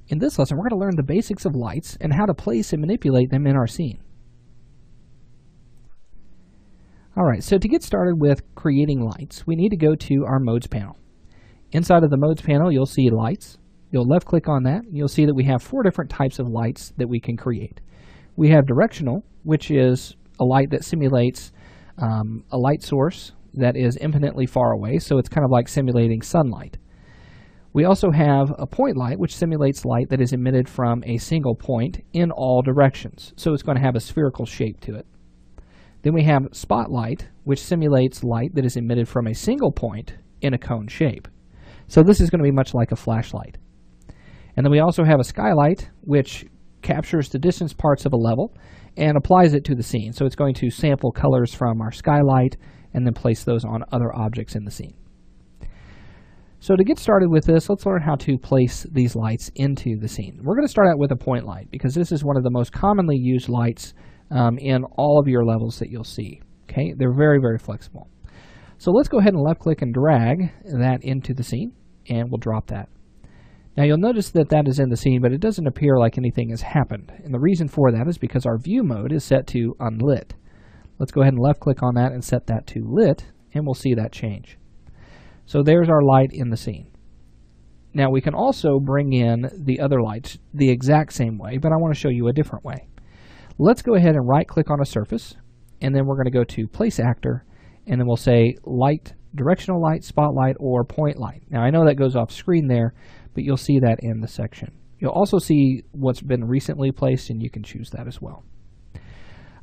In this lesson, we're going to learn the basics of lights and how to place and manipulate them in our scene. Alright, so to get started with creating lights, we need to go to our Modes panel. Inside of the Modes panel, you'll see Lights. You'll left-click on that, and you'll see that we have 4 different types of lights that we can create. We have Directional, which is a light that simulates a light source that is infinitely far away, so it's kind of like simulating sunlight. We also have a Point Light, which simulates light that is emitted from a single point in all directions, so it's going to have a spherical shape to it. Then we have Spotlight, which simulates light that is emitted from a single point in a cone shape. So this is going to be much like a flashlight. And then we also have a Skylight, which captures the distance parts of a level and applies it to the scene. So it's going to sample colors from our skylight and then place those on other objects in the scene. So to get started with this, let's learn how to place these lights into the scene. We're going to start out with a point light because this is one of the most commonly used lights in all of your levels that you'll see. Okay, they're very, very flexible. So let's go ahead and left click and drag that into the scene, and we'll drop that. Now you'll notice that that is in the scene, but it doesn't appear like anything has happened. And the reason for that is because our view mode is set to unlit. Let's go ahead and left click on that and set that to lit, and we'll see that change. So there's our light in the scene. Now we can also bring in the other lights the exact same way, but I want to show you a different way. Let's go ahead and right click on a surface, and then we're going to go to Place Actor, and then we'll say Light, Directional Light, Spotlight, or Point Light. Now I know that goes off screen there, but you'll see that in the section. You'll also see what's been recently placed, and you can choose that as well.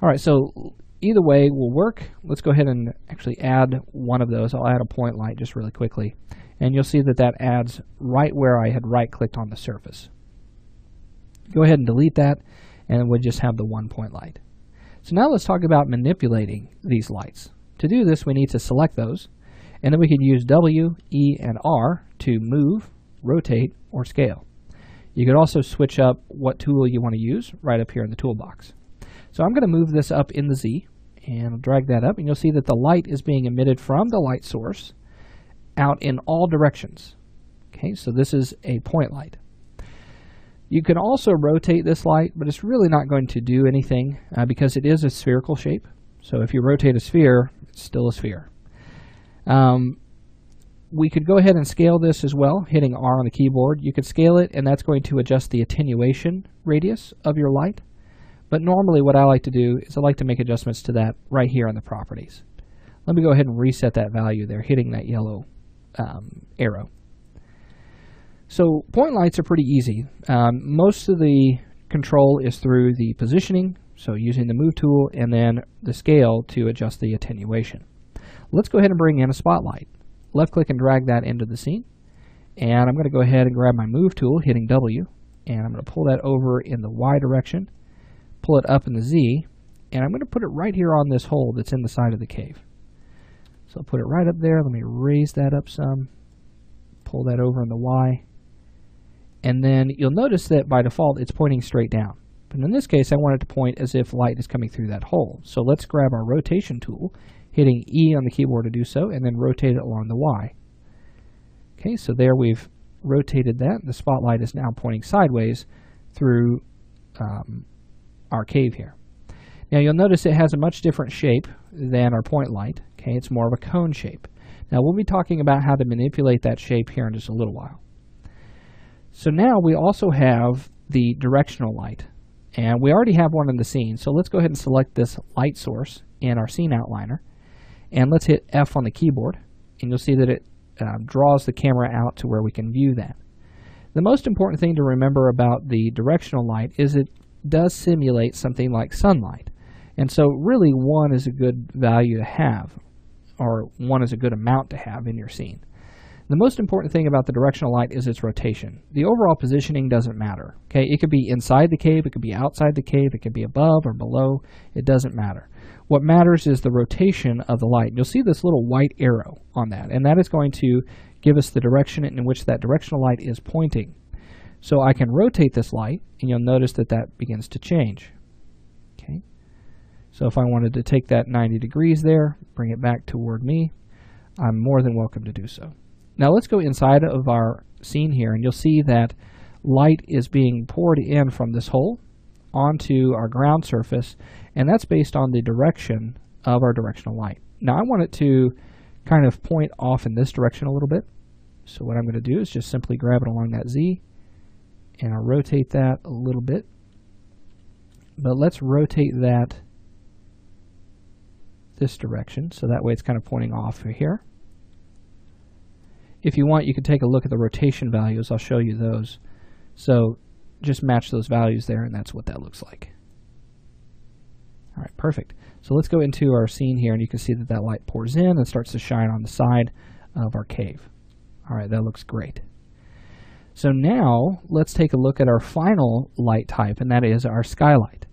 Alright, so either way will work. Let's go ahead and actually add one of those. I'll add a point light just really quickly, and you'll see that that adds right where I had right clicked on the surface. Go ahead and delete that, and then we'll just have the one point light. So now let's talk about manipulating these lights. To do this, we need to select those, and then we can use W, E, and R to move, rotate, or scale. You could also switch up what tool you want to use right up here in the toolbox. So I'm going to move this up in the Z, and I'll drag that up, and you'll see that the light is being emitted from the light source out in all directions. Okay, so this is a point light. You can also rotate this light, but it's really not going to do anything because it is a spherical shape. So if you rotate a sphere, it's still a sphere. We could go ahead and scale this as well, hitting R on the keyboard. You could scale it, and that's going to adjust the attenuation radius of your light. But normally what I like to do is I like to make adjustments to that right here in the properties. Let me go ahead and reset that value there, hitting that yellow arrow. So point lights are pretty easy. Most of the control is through the positioning, so using the move tool, and then the scale to adjust the attenuation. Let's go ahead and bring in a spotlight. Left click and drag that into the scene, and I'm going to go ahead and grab my move tool, hitting W, and I'm going to pull that over in the Y direction, pull it up in the Z, and I'm going to put it right here on this hole that's in the side of the cave. So I'll put it right up there. Let me raise that up some, pull that over in the Y, and then you'll notice that by default it's pointing straight down. But in this case I want it to point as if light is coming through that hole. So let's grab our rotation tool, hitting E on the keyboard to do so, and then rotate it along the Y. Okay, so there we've rotated that. The spotlight is now pointing sideways through our cave here. Now you'll notice it has a much different shape than our point light. Okay, it's more of a cone shape. Now we'll be talking about how to manipulate that shape here in just a little while. So now we also have the directional light, and we already have one in the scene. So let's go ahead and select this light source in our scene outliner, and let's hit F on the keyboard, and you'll see that it draws the camera out to where we can view that. The most important thing to remember about the directional light is it does simulate something like sunlight, and so really 1 is a good value to have, or 1 is a good amount to have in your scene. The most important thing about the directional light is its rotation. The overall positioning doesn't matter. Okay, it could be inside the cave, it could be outside the cave, it could be above or below, it doesn't matter. What matters is the rotation of the light. You'll see this little white arrow on that, and that is going to give us the direction in which that directional light is pointing. So I can rotate this light, and you'll notice that that begins to change. Okay, so if I wanted to take that 90 degrees there, bring it back toward me, I'm more than welcome to do so. Now let's go inside of our scene here, and you'll see that light is being poured in from this hole onto our ground surface, and that's based on the direction of our directional light. Now I want it to kind of point off in this direction a little bit. So what I'm going to do is just simply grab it along that Z, and I'll rotate that a little bit. But let's rotate that this direction, so that way it's kind of pointing off here. If you want, you can take a look at the rotation values. I'll show you those. So just match those values there, and that's what that looks like. All right, perfect. So let's go into our scene here, and you can see that that light pours in and starts to shine on the side of our cave. All right, that looks great. So now let's take a look at our final light type, and that is our skylight.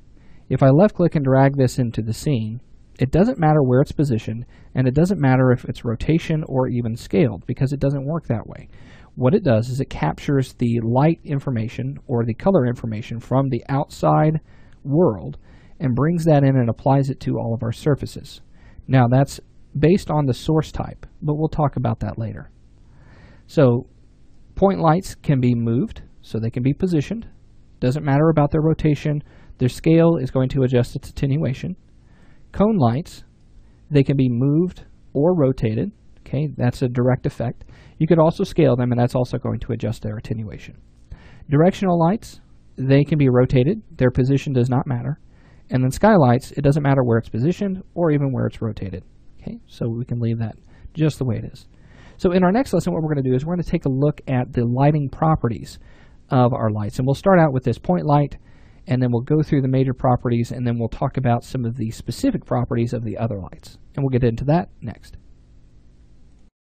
If I left click and drag this into the scene, it doesn't matter where it's positioned, and it doesn't matter if it's rotation or even scaled, because it doesn't work that way. What it does is it captures the light information or the color information from the outside world and brings that in and applies it to all of our surfaces. Now that's based on the source type, but we'll talk about that later. So point lights can be moved, so they can be positioned. Doesn't matter about their rotation. Their scale is going to adjust its attenuation. Cone lights, they can be moved or rotated. Okay, that's a direct effect. You could also scale them, and that's also going to adjust their attenuation. Directional lights, they can be rotated. Their position does not matter. And then skylights, it doesn't matter where it's positioned or even where it's rotated. Okay, so we can leave that just the way it is. So in our next lesson, what we're going to do is we're going to take a look at the lighting properties of our lights. And we'll start out with this point light, and then we'll go through the major properties, and then we'll talk about some of the specific properties of the other lights. And we'll get into that next.